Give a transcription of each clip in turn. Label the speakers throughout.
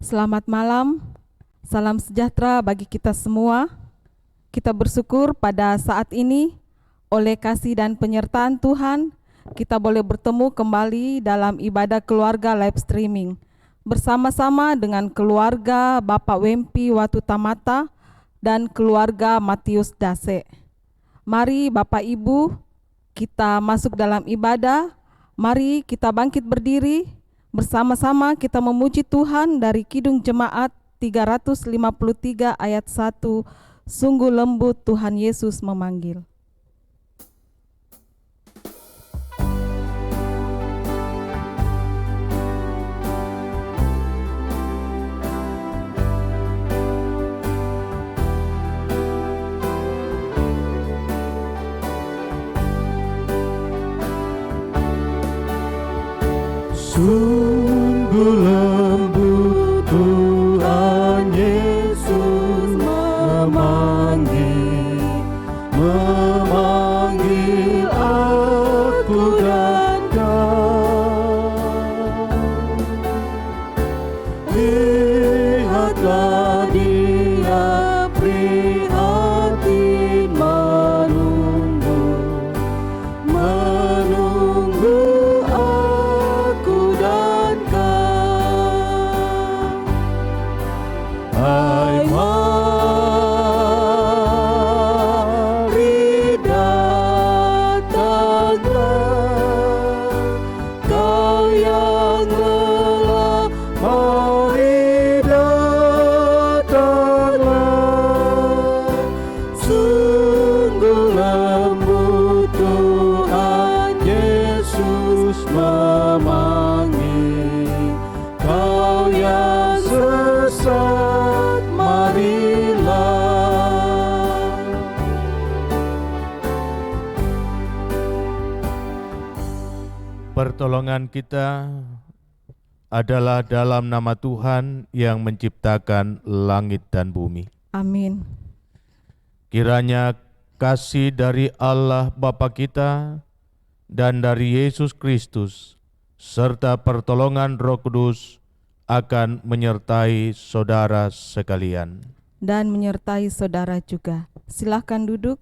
Speaker 1: Selamat malam, salam sejahtera bagi kita semua. Kita bersyukur pada saat ini oleh kasih dan penyertaan Tuhan, kita boleh bertemu kembali dalam ibadah keluarga live streaming bersama-sama dengan keluarga Bapak Wempi Watu Tamata dan keluarga Matius Dase. Mari Bapak Ibu, kita masuk dalam ibadah. Mari kita bangkit berdiri, bersama-sama kita memuji Tuhan dari Kidung Jemaat 353 ayat 1. Sungguh lembut Tuhan Yesus memanggil.
Speaker 2: Sungguh lembut Tuhan Yesus memanggil aku dan kau. Lihatlah Dia prihatin menunggu aku dan kau. Hai, mari datanglah, kau yang lelah, mari datanglah. Sungguh lembut Tuhan Yesus memanggil, kau yang sesat, marilah.
Speaker 3: Pertolongan kita adalah dalam nama Tuhan yang menciptakan langit dan bumi.
Speaker 1: Amin.
Speaker 3: Kiranya kasih dari Allah Bapa kita dan dari Yesus Kristus serta pertolongan Roh Kudus akan menyertai saudara sekalian.
Speaker 1: Dan menyertai saudara juga. Silakan duduk.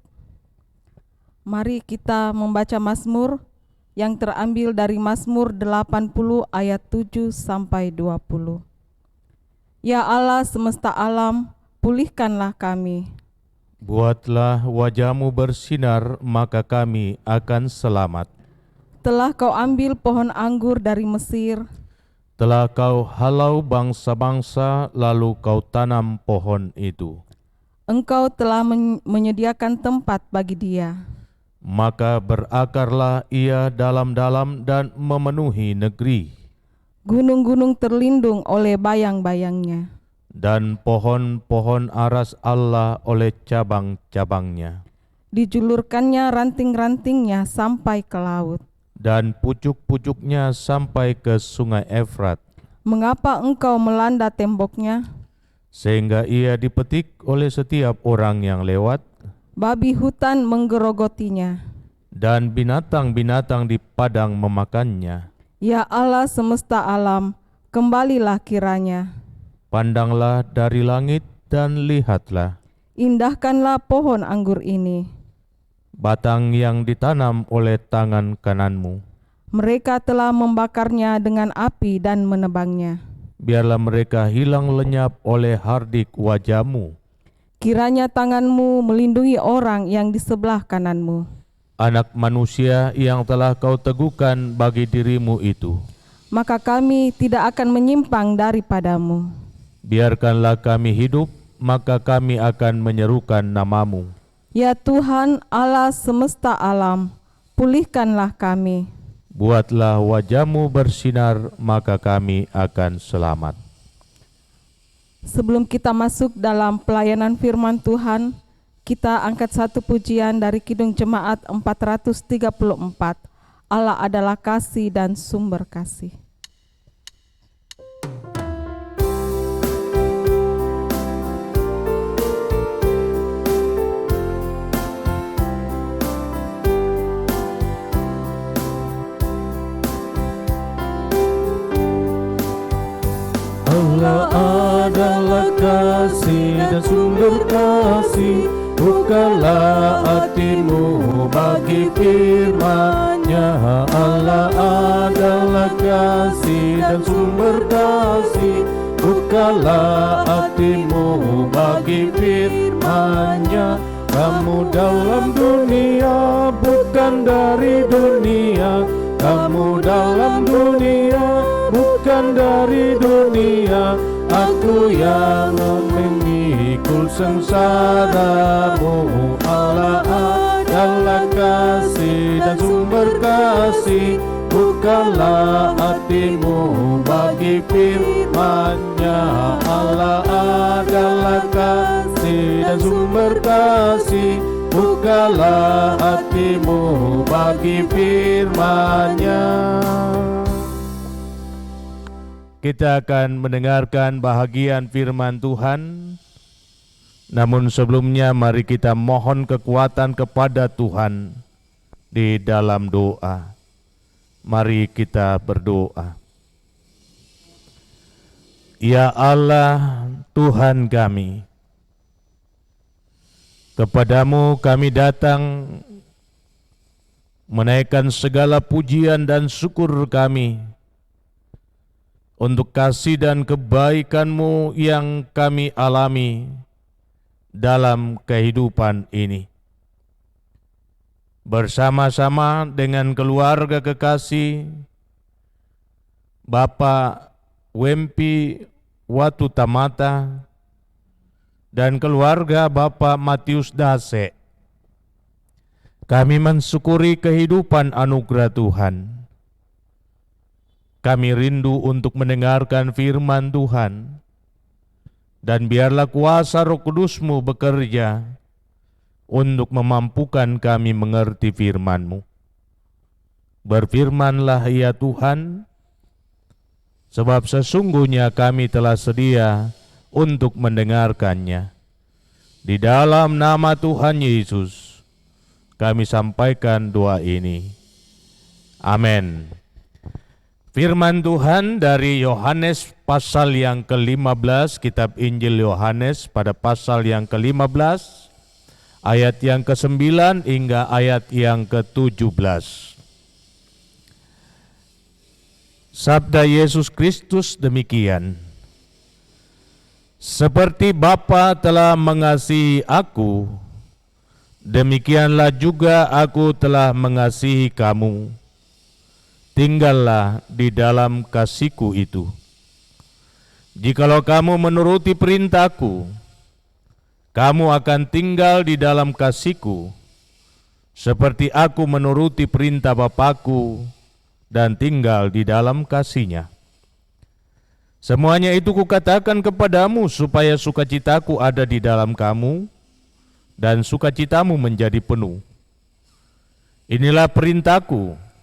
Speaker 1: Mari kita membaca Mazmur yang terambil dari Mazmur 80 ayat 7 sampai 20. Ya Allah semesta alam, pulihkanlah kami.
Speaker 3: Buatlah wajah-Mu bersinar, maka kami akan selamat.
Speaker 1: Telah kau ambil pohon anggur dari Mesir,
Speaker 3: Telah kau halau bangsa-bangsa, lalu kau tanam pohon itu.
Speaker 1: engkau telah menyediakan tempat bagi dia.
Speaker 3: Maka berakarlah ia dalam-dalam dan memenuhi negeri.
Speaker 1: Gunung-gunung terlindung oleh bayang-bayangnya.
Speaker 3: Dan pohon-pohon aras Allah oleh cabang-cabangnya.
Speaker 1: Dijulurkannya ranting-rantingnya sampai ke laut.
Speaker 3: Dan pucuk-pucuknya sampai ke sungai Efrat.
Speaker 1: Mengapa engkau melanda temboknya?
Speaker 3: Sehingga ia dipetik oleh setiap orang yang lewat.
Speaker 1: Babi hutan menggerogotinya.
Speaker 3: Dan binatang-binatang di padang memakannya.
Speaker 1: Ya Allah semesta alam, kembalilah kiranya.
Speaker 3: Pandanglah dari langit dan lihatlah.
Speaker 1: Indahkanlah pohon anggur ini.
Speaker 3: Batang yang ditanam oleh tangan kananmu.
Speaker 1: Mereka telah membakarnya dengan api dan menebangnya.
Speaker 3: Biarlah mereka hilang lenyap oleh hardik wajah-Mu.
Speaker 1: Kiranya tanganmu melindungi orang yang di sebelah kananmu.
Speaker 3: Anak manusia yang telah kau teguhkan bagi diri-Mu itu.
Speaker 1: Maka kami tidak akan menyimpang daripadamu.
Speaker 3: Biarkanlah kami hidup, maka kami akan menyerukan nama-Mu.
Speaker 1: Ya Tuhan Allah semesta alam, pulihkanlah kami.
Speaker 3: Buatlah wajah-Mu bersinar, maka kami akan selamat.
Speaker 1: Sebelum kita masuk dalam pelayanan firman Tuhan, kita angkat satu pujian dari Kidung Jemaat 434. Allah adalah kasih dan sumber kasih.
Speaker 2: Allah kasih dan sumber kasih. Bukalah hatimu bagi firman-Nya. Allah adalah kasih dan sumber kasih. Bukalah hatimu bagi firman-Nya. Kamu dalam dunia, bukan dari dunia. Kamu dalam dunia, bukan dari dunia. Aku yang memikul sengsaramu. Allah adalah kasih dan sumber kasih. Bukalah hatimu bagi firman-Nya. Allah adalah kasih dan sumber kasih. Bukalah hatimu bagi firman-Nya.
Speaker 3: Kita akan mendengarkan bahagian firman Tuhan. Namun sebelumnya mari kita mohon kekuatan kepada Tuhan di dalam doa. Mari kita berdoa. Ya Allah, Tuhan kami, kepadamu kami datang menaikkan segala pujian dan syukur kami untuk kasih dan kebaikan-Mu yang kami alami dalam kehidupan ini. Bersama-sama dengan keluarga kekasih Bapak Wempi Watu Tamata dan keluarga Bapak Matius Dase, kami mensyukuri kehidupan anugerah Tuhan. Kami rindu untuk mendengarkan firman Tuhan, dan biarlah kuasa Roh Kudus-Mu bekerja untuk memampukan kami mengerti firman-Mu. Berfirmanlah ya Tuhan, sebab sesungguhnya kami telah sedia untuk mendengarkannya. Di dalam nama Tuhan Yesus, kami sampaikan doa ini. Amin. Firman Tuhan dari Yohanes pasal yang ke-15, kitab Injil Yohanes pada pasal yang ke-15, ayat yang ke-9 hingga ayat yang ke-17. Sabda Yesus Kristus demikian, seperti Bapa telah mengasihi aku, demikianlah juga aku telah mengasihi kamu. Tinggallah di dalam kasih-Ku itu. Jikalau kamu menuruti perintah-Ku, kamu akan tinggal di dalam kasih-Ku, seperti aku menuruti perintah Bapa-Ku dan tinggal di dalam kasih-Nya. Semuanya itu kukatakan kepadamu supaya sukacita-Ku ada di dalam kamu dan sukacitamu menjadi penuh. Inilah perintah-Ku,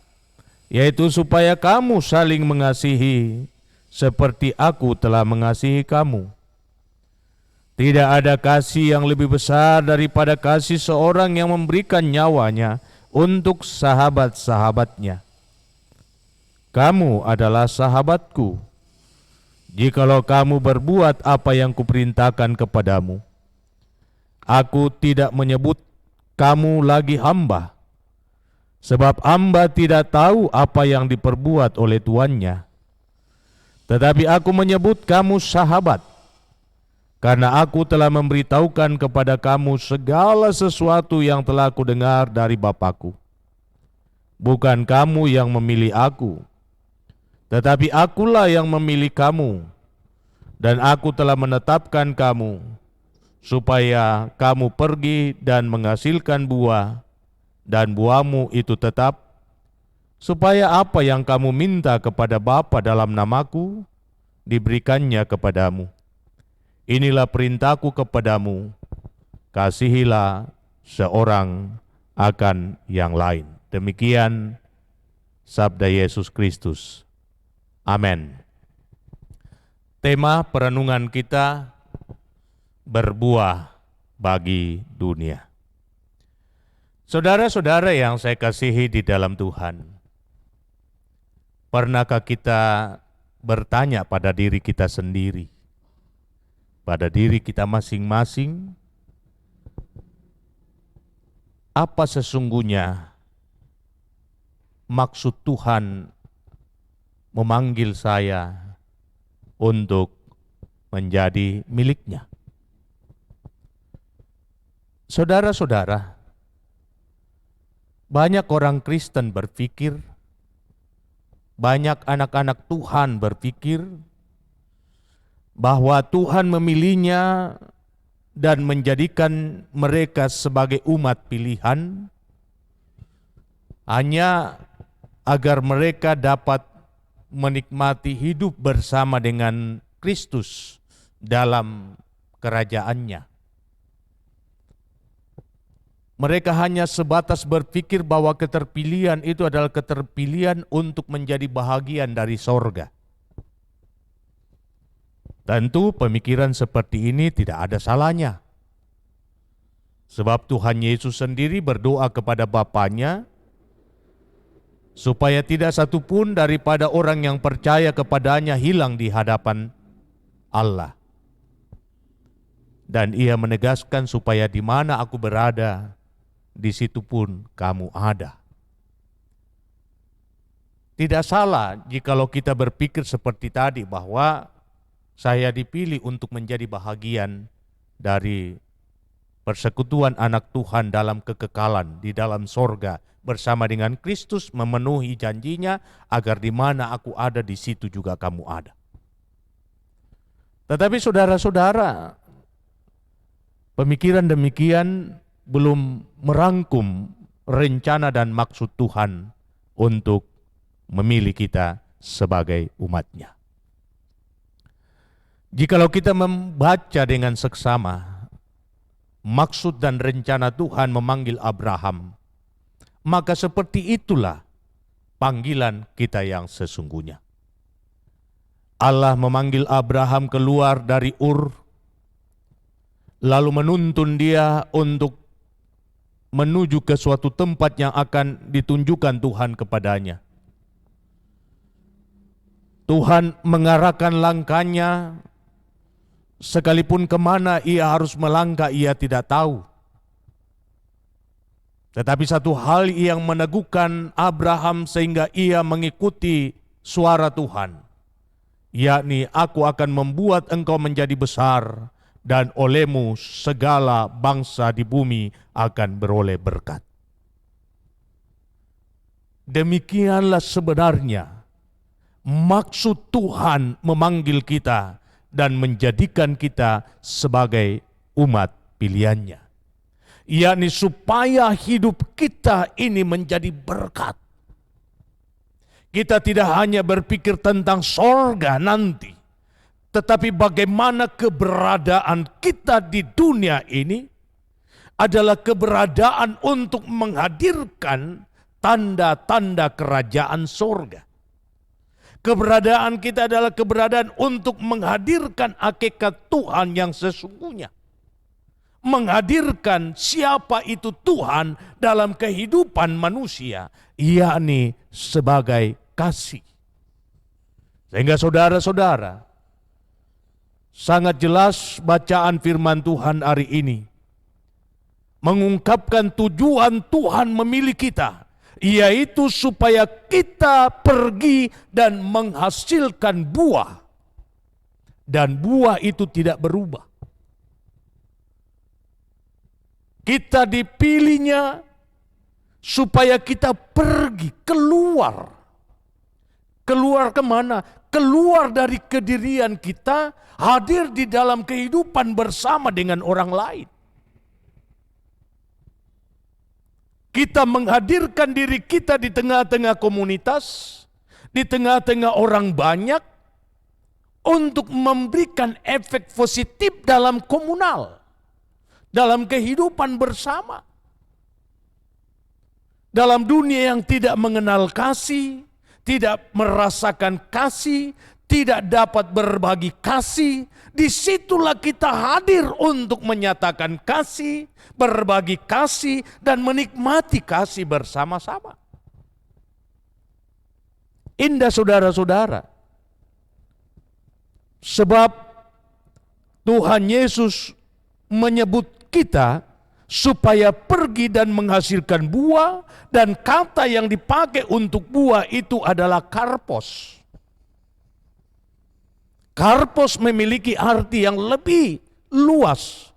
Speaker 3: yaitu supaya kamu saling mengasihi seperti aku telah mengasihi kamu. Tidak ada kasih yang lebih besar daripada kasih seorang yang memberikan nyawanya untuk sahabat-sahabatnya. Kamu adalah sahabatku, jikalau kamu berbuat apa yang kuperintahkan kepadamu. Aku tidak menyebut kamu lagi hamba, sebab hamba tidak tahu apa yang diperbuat oleh tuannya. Tetapi aku menyebut kamu sahabat, karena aku telah memberitahukan kepada kamu segala sesuatu yang telah kudengar dari Bapa-Ku. Bukan kamu yang memilih aku, tetapi akulah yang memilih kamu, dan aku telah menetapkan kamu, supaya kamu pergi dan menghasilkan buah, dan buahmu itu tetap, supaya apa yang kamu minta kepada Bapa dalam namaku, diberikannya kepadamu. Inilah perintahku kepadamu, kasihilah seorang akan yang lain. Demikian sabda Yesus Kristus. Amin. Tema perenungan kita, berbuah bagi dunia. Saudara-saudara yang saya kasihi di dalam Tuhan, pernahkah kita bertanya pada diri kita sendiri, pada diri kita masing-masing, apa sesungguhnya maksud Tuhan memanggil saya untuk menjadi miliknya. Saudara-saudara, banyak orang Kristen berpikir, banyak anak-anak Tuhan berpikir bahwa Tuhan memilihnya dan menjadikan mereka sebagai umat pilihan hanya agar mereka dapat menikmati hidup bersama dengan Kristus dalam kerajaannya. Mereka hanya sebatas berpikir bahwa keterpilihan itu adalah keterpilihan untuk menjadi bahagian dari sorga. Tentu pemikiran seperti ini tidak ada salahnya. Sebab Tuhan Yesus sendiri berdoa kepada Bapanya supaya tidak satupun daripada orang yang percaya kepadanya hilang di hadapan Allah. Dan ia menegaskan supaya di mana aku berada, di situ pun kamu ada. Tidak salah jikalau kita berpikir seperti tadi bahwa saya dipilih untuk menjadi bahagian dari persekutuan anak Tuhan dalam kekekalan di dalam sorga bersama dengan Kristus, memenuhi janjinya agar di mana aku ada di situ juga kamu ada. Tetapi saudara-saudara, pemikiran demikian belum merangkum rencana dan maksud Tuhan untuk memilih kita sebagai umatnya. Jikalau kita membaca dengan seksama maksud dan rencana Tuhan memanggil Abraham, maka seperti itulah panggilan kita yang sesungguhnya. Allah memanggil Abraham keluar dari Ur, lalu menuntun dia untuk menuju ke suatu tempat yang akan ditunjukkan Tuhan kepadanya. Tuhan mengarahkan langkahnya, sekalipun kemana ia harus melangkah ia tidak tahu. Tetapi satu hal yang meneguhkan Abraham sehingga ia mengikuti suara Tuhan, yakni aku akan membuat engkau menjadi besar dan olehmu segala bangsa di bumi akan beroleh berkat. Demikianlah sebenarnya maksud Tuhan memanggil kita dan menjadikan kita sebagai umat pilihannya, yakni supaya hidup kita ini menjadi berkat. Kita tidak hanya berpikir tentang sorga nanti, tetapi bagaimana keberadaan kita di dunia ini adalah keberadaan untuk menghadirkan tanda-tanda kerajaan sorga. Keberadaan kita adalah keberadaan untuk menghadirkan hakikat Tuhan yang sesungguhnya. Menghadirkan siapa itu Tuhan dalam kehidupan manusia, yakni sebagai kasih. Sehingga saudara-saudara, sangat jelas bacaan firman Tuhan hari ini mengungkapkan tujuan Tuhan memilih kita, yaitu supaya kita pergi dan menghasilkan buah. Dan buah itu tidak berubah. Kita dipilihnya supaya kita pergi, keluar. Keluar kemana? Keluar dari kedirian kita, hadir di dalam kehidupan bersama dengan orang lain. Kita menghadirkan diri kita di tengah-tengah komunitas, di tengah-tengah orang banyak, untuk memberikan efek positif dalam komunal, dalam kehidupan bersama. Dalam dunia yang tidak mengenal kasih, tidak merasakan kasih, tidak dapat berbagi kasih, disitulah kita hadir untuk menyatakan kasih, berbagi kasih, dan menikmati kasih bersama-sama. Indah saudara-saudara, sebab Tuhan Yesus menyebut kita supaya pergi dan menghasilkan buah, dan kata yang dipakai untuk buah itu adalah karpos. Karpos memiliki arti yang lebih luas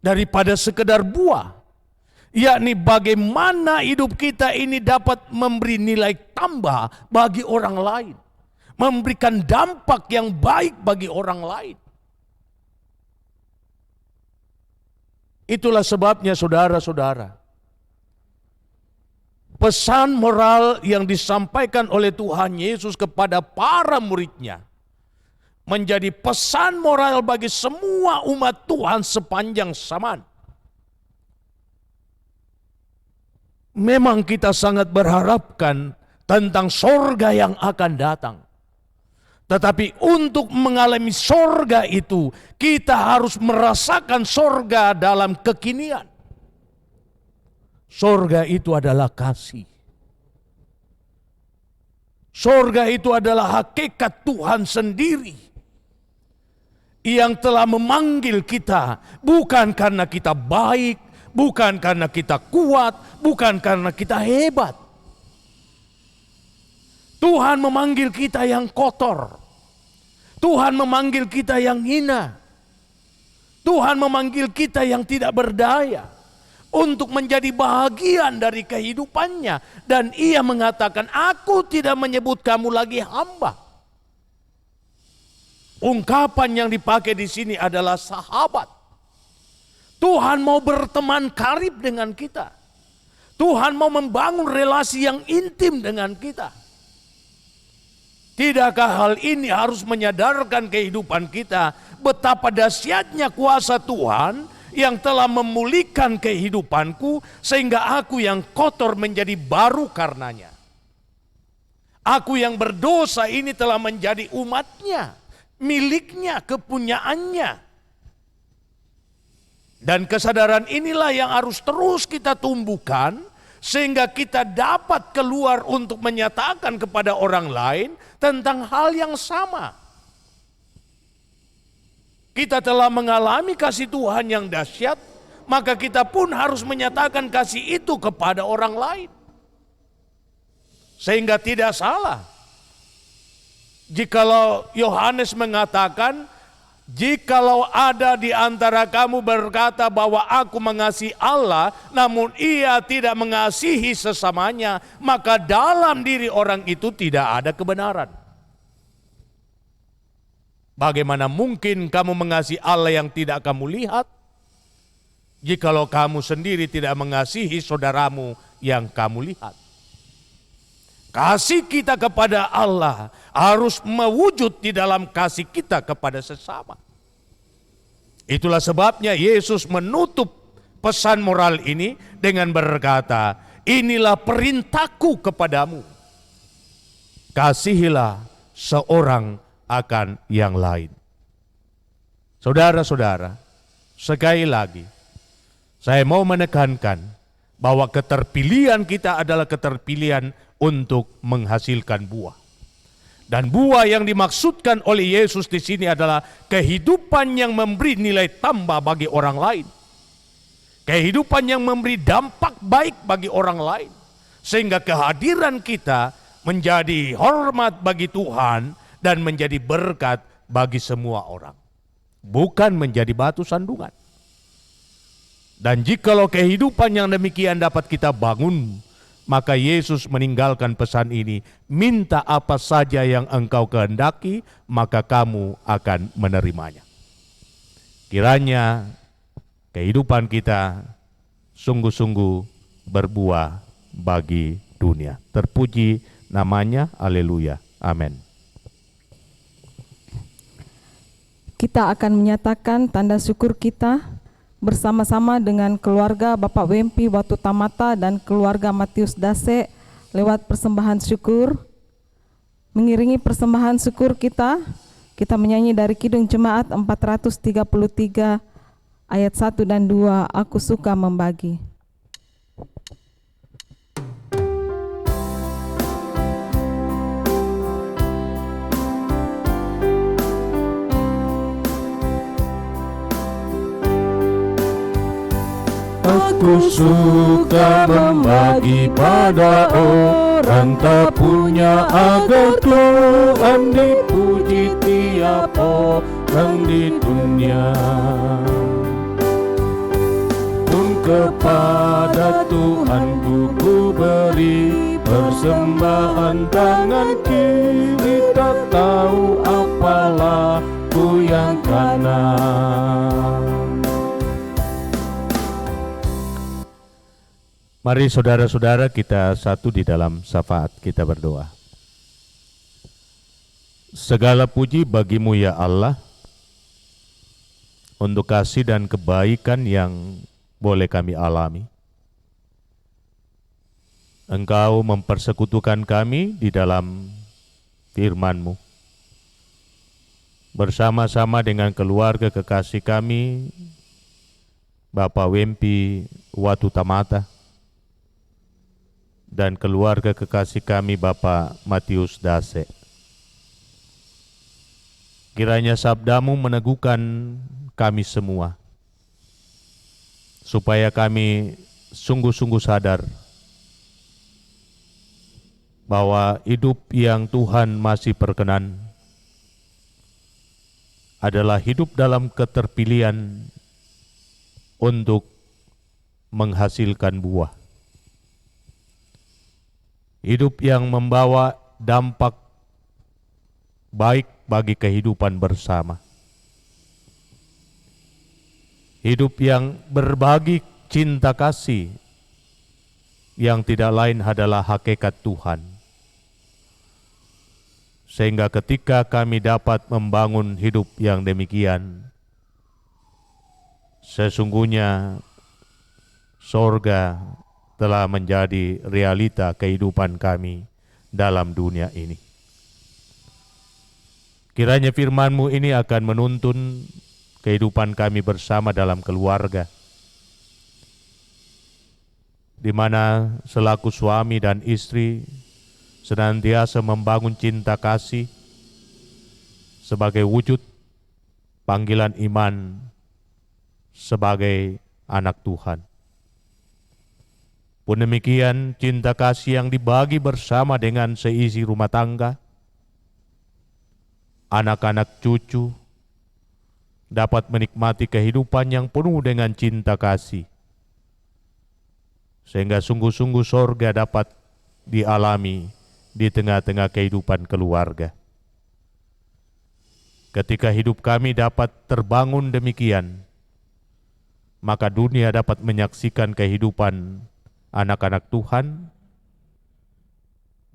Speaker 3: daripada sekedar buah, yakni bagaimana hidup kita ini dapat memberi nilai tambah bagi orang lain, memberikan dampak yang baik bagi orang lain. Itulah sebabnya saudara-saudara, pesan moral yang disampaikan oleh Tuhan Yesus kepada para muridnya menjadi pesan moral bagi semua umat Tuhan sepanjang zaman. Memang kita sangat berharapkan tentang sorga yang akan datang. Tetapi untuk mengalami sorga itu, kita harus merasakan sorga dalam kekinian. Sorga itu adalah kasih. Sorga itu adalah hakikat Tuhan sendiri yang telah memanggil kita, bukan karena kita baik, bukan karena kita kuat, bukan karena kita hebat. Tuhan memanggil kita yang kotor. Tuhan memanggil kita yang hina. Tuhan memanggil kita yang tidak berdaya untuk menjadi bahagian dari kehidupannya. Dan Ia mengatakan, aku tidak menyebut kamu lagi hamba. Ungkapan yang dipakai di sini adalah sahabat. Tuhan mau berteman karib dengan kita. Tuhan mau membangun relasi yang intim dengan kita. Tidakkah hal ini harus menyadarkan kehidupan kita betapa dahsyatnya kuasa Tuhan yang telah memulihkan kehidupanku sehingga aku yang kotor menjadi baru karenanya. Aku yang berdosa ini telah menjadi umatnya, miliknya, kepunyaannya. Dan kesadaran inilah yang harus terus kita tumbuhkan sehingga kita dapat keluar untuk menyatakan kepada orang lain tentang hal yang sama. Kita telah mengalami kasih Tuhan yang dahsyat, maka kita pun harus menyatakan kasih itu kepada orang lain. Sehingga tidak salah jikalau Yohanes mengatakan, jikalau ada di antara kamu berkata bahwa aku mengasihi Allah, namun ia tidak mengasihi sesamanya, maka dalam diri orang itu tidak ada kebenaran. Bagaimana mungkin kamu mengasihi Allah yang tidak kamu lihat, jikalau kamu sendiri tidak mengasihi saudaramu yang kamu lihat? Kasih kita kepada Allah harus mewujud di dalam kasih kita kepada sesama. Itulah sebabnya Yesus menutup pesan moral ini dengan berkata, inilah perintahku kepadamu, kasihilah seorang akan yang lain. Saudara-saudara, sekali lagi saya mau menekankan bahwa keterpilihan kita adalah keterpilihan untuk menghasilkan buah. Dan buah yang dimaksudkan oleh Yesus di sini adalah kehidupan yang memberi nilai tambah bagi orang lain. Kehidupan yang memberi dampak baik bagi orang lain. Sehingga kehadiran kita menjadi hormat bagi Tuhan dan menjadi berkat bagi semua orang. Bukan menjadi batu sandungan. Dan jikalau kehidupan yang demikian dapat kita bangun, maka Yesus meninggalkan pesan ini, minta apa saja yang engkau kehendaki, maka kamu akan menerimanya. Kiranya kehidupan kita sungguh-sungguh berbuah bagi dunia. Terpuji namanya, haleluya, amin.
Speaker 1: Kita akan menyatakan tanda syukur kita bersama-sama dengan keluarga Bapak Wempi Watu Tamata dan keluarga Matius Dase lewat persembahan syukur. Mengiringi persembahan syukur kita menyanyi dari Kidung Jemaat 433 ayat 1 dan 2, Aku Suka Membagi.
Speaker 2: Aku suka membagi pada orang tak punya, agar Tuhan dipuji tiap orang di dunia. Pun kepada Tuhan ku beri persembahan, tangan kiri tak tahu apalah ku yang kanan.
Speaker 3: Mari saudara-saudara kita satu di dalam syafaat kita berdoa. Segala puji bagimu ya Allah, untuk kasih dan kebaikan yang boleh kami alami. Engkau mempersekutukan kami di dalam firman-Mu. Bersama-sama dengan keluarga kekasih kami, Bapak Wempi Watu Tamata, dan keluarga kekasih kami Bapak Matius Dase. Kiranya sabdamu meneguhkan kami semua, supaya kami sungguh-sungguh sadar bahwa hidup yang Tuhan masih perkenan adalah hidup dalam keterpilihan untuk menghasilkan buah. Hidup yang membawa dampak baik bagi kehidupan bersama. Hidup yang berbagi cinta kasih yang tidak lain adalah hakikat Tuhan. Sehingga ketika kami dapat membangun hidup yang demikian, sesungguhnya sorga telah menjadi realita kehidupan kami dalam dunia ini. Kiranya firman-Mu ini akan menuntun kehidupan kami bersama dalam keluarga, di mana selaku suami dan istri senantiasa membangun cinta kasih sebagai wujud panggilan iman sebagai anak Tuhan. Pun demikian, cinta kasih yang dibagi bersama dengan seisi rumah tangga, anak-anak cucu, dapat menikmati kehidupan yang penuh dengan cinta kasih, sehingga sungguh-sungguh sorga dapat dialami di tengah-tengah kehidupan keluarga. Ketika hidup kami dapat terbangun demikian, maka dunia dapat menyaksikan kehidupan anak-anak Tuhan,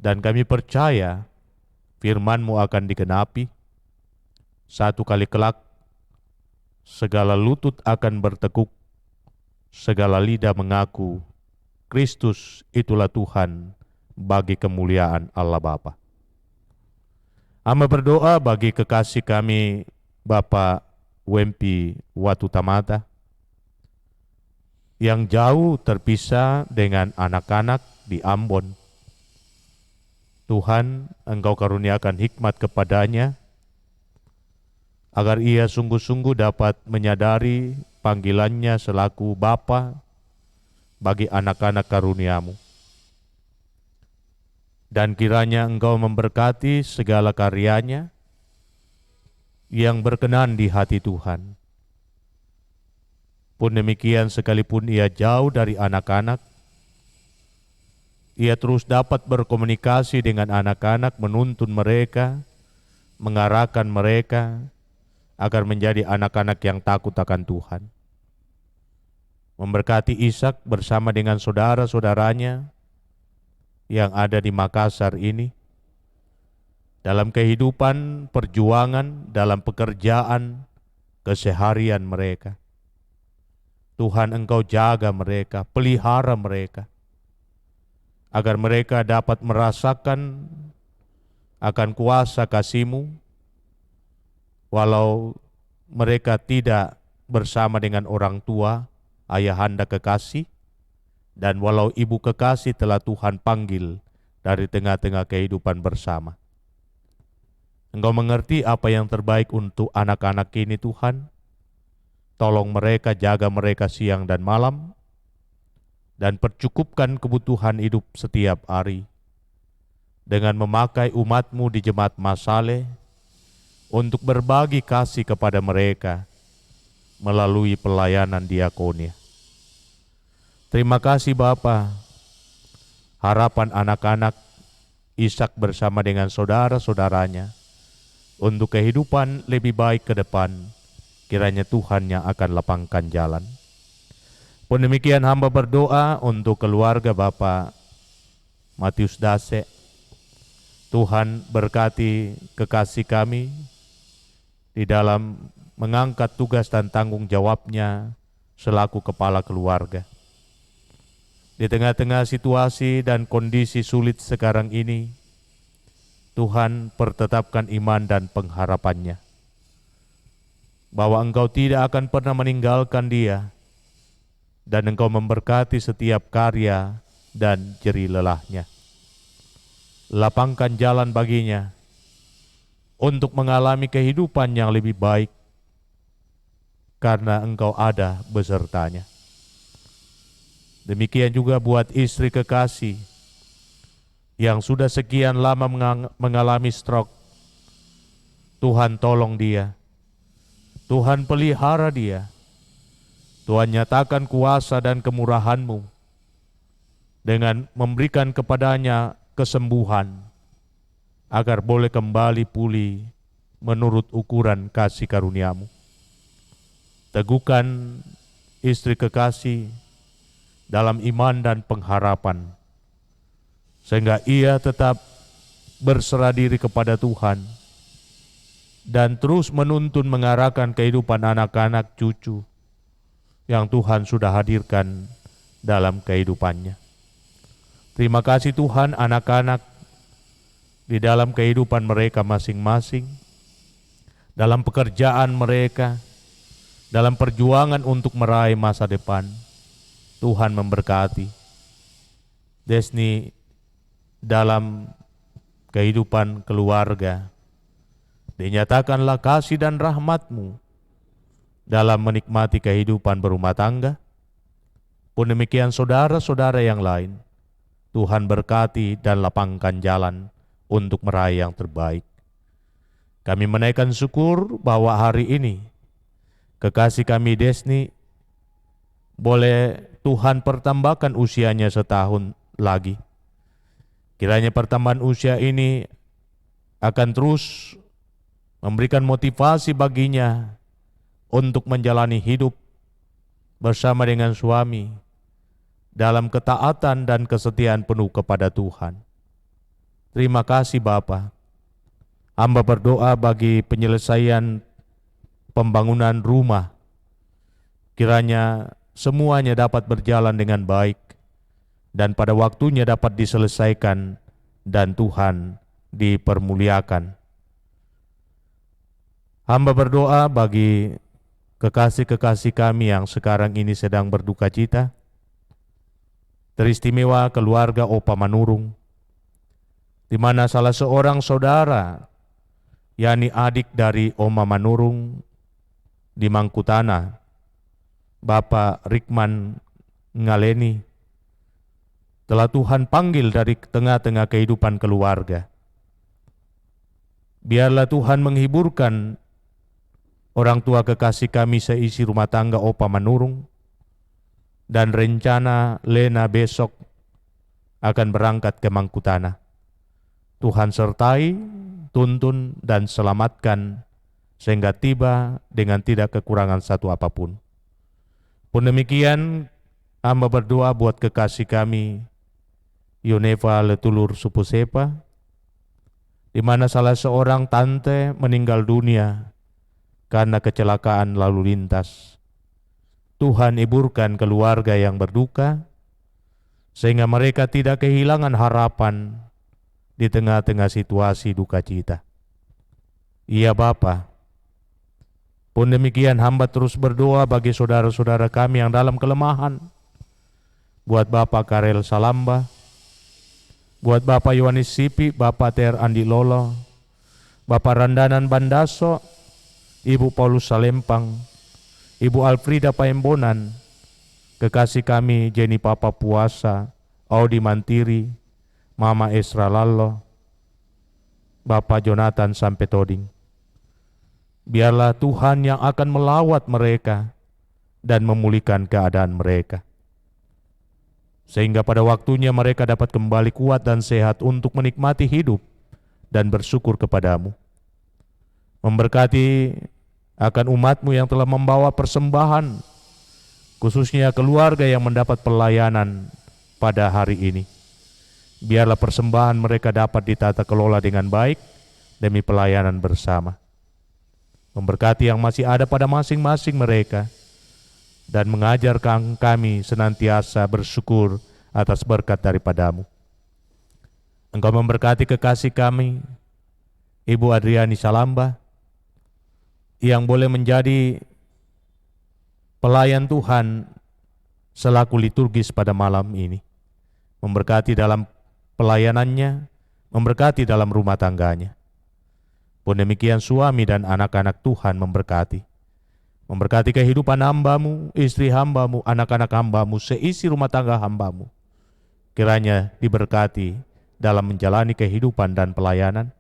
Speaker 3: dan kami percaya firman-Mu akan digenapi. Satu kali kelak, segala lutut akan bertekuk, segala lidah mengaku, Kristus itulah Tuhan, bagi kemuliaan Allah Bapa. Hamba berdoa bagi kekasih kami, Bapak Wempi Watu Tamata, yang jauh terpisah dengan anak-anak di Ambon. Tuhan, Engkau karuniakan hikmat kepadanya, agar ia sungguh-sungguh dapat menyadari panggilannya selaku Bapa bagi anak-anak karunia-Mu. Dan kiranya Engkau memberkati segala karyanya yang berkenan di hati Tuhan. Pun demikian, sekalipun ia jauh dari anak-anak, ia terus dapat berkomunikasi dengan anak-anak, menuntun mereka, mengarahkan mereka, agar menjadi anak-anak yang takut akan Tuhan. Memberkati Ishak bersama dengan saudara-saudaranya yang ada di Makassar ini, dalam kehidupan, perjuangan, dalam pekerjaan, keseharian mereka. Tuhan, Engkau jaga mereka, pelihara mereka, agar mereka dapat merasakan akan kuasa kasih-Mu, walau mereka tidak bersama dengan orang tua, ayahanda kekasih, dan walau ibu kekasih telah Tuhan panggil dari tengah-tengah kehidupan bersama. Engkau mengerti apa yang terbaik untuk anak-anak ini, Tuhan. Tolong mereka, jaga mereka siang dan malam, dan percukupkan kebutuhan hidup setiap hari dengan memakai umat-Mu di Jemaat Masale untuk berbagi kasih kepada mereka melalui pelayanan diakonia. Terima kasih Bapa, harapan anak-anak Ishak bersama dengan saudara-saudaranya untuk kehidupan lebih baik ke depan, kiranya Tuhan yang akan lapangkan jalan. Pun demikian hamba berdoa untuk keluarga Bapak Matius Dase. Tuhan berkati kekasih kami di dalam mengangkat tugas dan tanggung jawabnya selaku kepala keluarga. Di tengah-tengah situasi dan kondisi sulit sekarang ini, Tuhan pertetapkan iman dan pengharapannya bahwa Engkau tidak akan pernah meninggalkan dia, dan Engkau memberkati setiap karya dan jerih lelahnya. Lapangkan jalan baginya untuk mengalami kehidupan yang lebih baik, karena Engkau ada besertanya. Demikian juga buat istri kekasih yang sudah sekian lama mengalami stroke. Tuhan tolong dia, Tuhan pelihara dia, Tuhan nyatakan kuasa dan kemurahan-Mu dengan memberikan kepadanya kesembuhan agar boleh kembali pulih menurut ukuran kasih karunia-Mu. Teguhkan istri kekasih dalam iman dan pengharapan, sehingga ia tetap berserah diri kepada Tuhan dan terus menuntun mengarahkan kehidupan anak-anak cucu yang Tuhan sudah hadirkan dalam kehidupannya. Terima kasih Tuhan, anak-anak di dalam kehidupan mereka masing-masing, dalam pekerjaan mereka, dalam perjuangan untuk meraih masa depan, Tuhan memberkati. Desni dalam kehidupan keluarga, dinyatakanlah kasih dan rahmat-Mu dalam menikmati kehidupan berumah tangga. Pun demikian saudara-saudara yang lain, Tuhan berkati dan lapangkan jalan untuk meraih yang terbaik. Kami menaikkan syukur bahwa hari ini kekasih kami Desni boleh Tuhan pertambahkan usianya setahun lagi. Kiranya pertambahan usia ini akan terus memberikan motivasi baginya untuk menjalani hidup bersama dengan suami dalam ketaatan dan kesetiaan penuh kepada Tuhan. Terima kasih Bapa. Hamba berdoa bagi penyelesaian pembangunan rumah. Kiranya semuanya dapat berjalan dengan baik dan pada waktunya dapat diselesaikan dan Tuhan dipermuliakan. Hamba berdoa bagi kekasih-kekasih kami yang sekarang ini sedang berduka cita, teristimewa keluarga Opa Manurung, di mana salah seorang saudara, yakni adik dari Oma Manurung di Mangkutana, Bapak Rikman Ngaleni, telah Tuhan panggil dari tengah-tengah kehidupan keluarga. Biarlah Tuhan menghiburkan orang tua kekasih kami seisi rumah tangga Opa Manurung, dan rencana Lena besok akan berangkat ke Mangkutana. Tuhan sertai, tuntun dan selamatkan sehingga tiba dengan tidak kekurangan satu apapun. Pun demikian hamba berdoa buat kekasih kami Yoneva Letulur Supusepa, di mana salah seorang tante meninggal dunia karena kecelakaan lalu lintas. Tuhan hiburkan keluarga yang berduka, sehingga mereka tidak kehilangan harapan di tengah-tengah situasi duka cita. Iya Bapa. Pun demikian hamba terus berdoa bagi saudara-saudara kami yang dalam kelemahan. Buat Bapak Karel Salamba, buat Bapak Yohanes Sipi, Bapak Ter Andi Lolo, Bapak Randanan Bandaso, Ibu Paulus Salempang, Ibu Alfrida Paembonan, kekasih kami Jenny Papa Puasa, Audi Mantiri, Mama Esra Lallo, Bapak Jonathan sampai Toding. Biarlah Tuhan yang akan melawat mereka dan memulihkan keadaan mereka, sehingga pada waktunya mereka dapat kembali kuat dan sehat untuk menikmati hidup dan bersyukur kepadamu. Memberkati akan umatmu yang telah membawa persembahan, khususnya keluarga yang mendapat pelayanan pada hari ini. Biarlah persembahan mereka dapat ditata kelola dengan baik demi pelayanan bersama. Memberkati yang masih ada pada masing-masing mereka dan mengajarkan kami senantiasa bersyukur atas berkat daripadamu. Engkau memberkati kekasih kami, Ibu Adriani Salamba, yang boleh menjadi pelayan Tuhan selaku liturgis pada malam ini. Memberkati dalam pelayanannya, memberkati dalam rumah tangganya. Pun demikian suami dan anak-anak Tuhan memberkati. Memberkati kehidupan hamba-Mu, istri hamba-Mu, anak-anak hamba-Mu, seisi rumah tangga hamba-Mu. Kiranya diberkati dalam menjalani kehidupan dan pelayanan.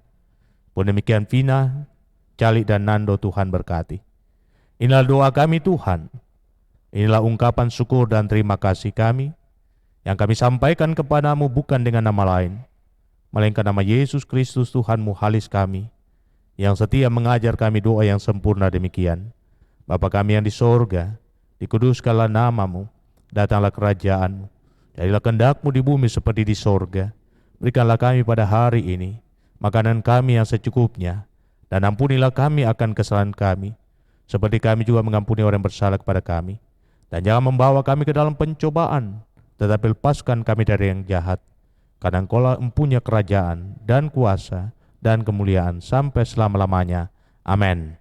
Speaker 3: Pun demikian Vina, Cali dan Nando Tuhan berkati. Inilah doa kami Tuhan. Inilah ungkapan syukur dan terima kasih kami yang kami sampaikan kepadamu bukan dengan nama lain, melainkan nama Yesus Kristus Tuhan Muhalis kami, yang setia mengajar kami doa yang sempurna demikian. Bapa kami yang di sorga, dikuduskanlah namamu, datanglah kerajaanmu, jadilah kehendak-Mu di bumi seperti di sorga. Berikanlah kami pada hari ini makanan kami yang secukupnya, dan ampunilah kami akan kesalahan kami, seperti kami juga mengampuni orang yang bersalah kepada kami. Dan jangan membawa kami ke dalam pencobaan, tetapi lepaskan kami dari yang jahat. Karena Engkau-lah empunya kerajaan dan kuasa dan kemuliaan sampai selama-lamanya. Amin.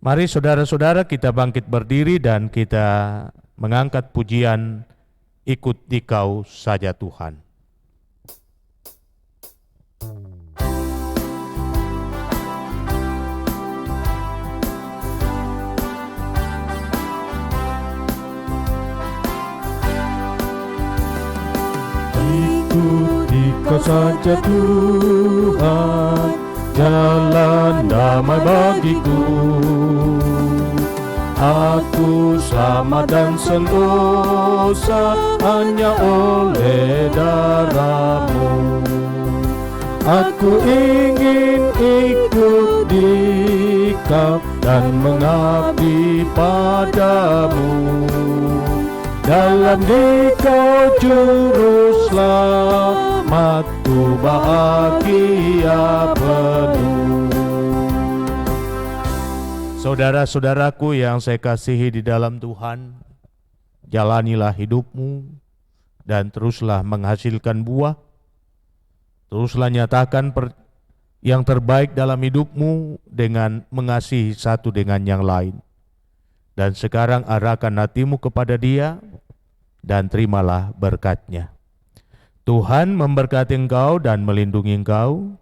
Speaker 3: Mari saudara-saudara kita bangkit berdiri dan kita mengangkat pujian Ikut Dikau Saja Tuhan.
Speaker 2: Ikuti Kau saja Tuhan, jalan damai bagiku. Aku selamat dan sentosa hanya oleh darah-Mu. Aku ingin ikut Dikau dan mengabdi padamu. Dalam Dikau juru selamatku bahagia penuh.
Speaker 3: Saudara-saudaraku yang saya kasihi di dalam Tuhan, jalanilah hidupmu dan teruslah menghasilkan buah. Teruslah nyatakan yang terbaik dalam hidupmu dengan mengasihi satu dengan yang lain. Dan sekarang arahkan hatimu kepada Dia dan terimalah berkat-Nya. Tuhan memberkati engkau dan melindungi engkau.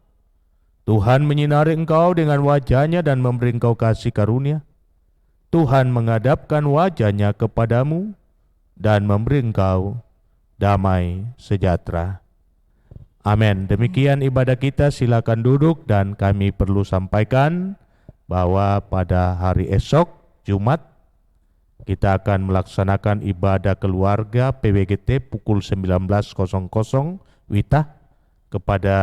Speaker 3: Tuhan menyinari engkau dengan wajah-Nya dan memberi engkau kasih karunia. Tuhan menghadapkan wajah-Nya kepadamu dan memberi engkau damai sejahtera. Amin. Demikian ibadah kita, silakan duduk, dan kami perlu sampaikan bahwa pada hari esok, Jumat, kita akan melaksanakan ibadah keluarga PWGT pukul 19.00 WITA. Kepada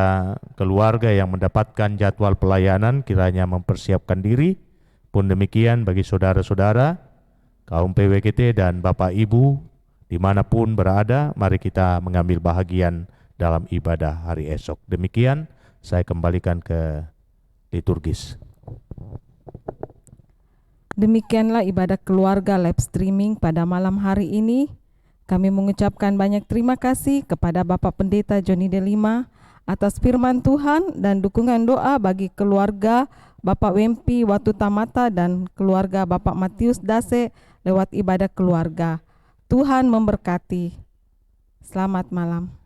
Speaker 3: keluarga yang mendapatkan jadwal pelayanan, kiranya mempersiapkan diri. Pun demikian bagi saudara-saudara, kaum PWGT dan Bapak Ibu dimanapun berada, mari kita mengambil bahagian dalam ibadah hari esok. Demikian, saya kembalikan ke liturgis.
Speaker 1: Demikianlah ibadah keluarga live streaming pada malam hari ini. Kami mengucapkan banyak terima kasih kepada Bapak Pendeta Johnny Delima atas firman Tuhan dan dukungan doa bagi keluarga Bapak Wempi Watu Tamata dan keluarga Bapak Matius Dase lewat ibadah keluarga. Tuhan memberkati. Selamat malam.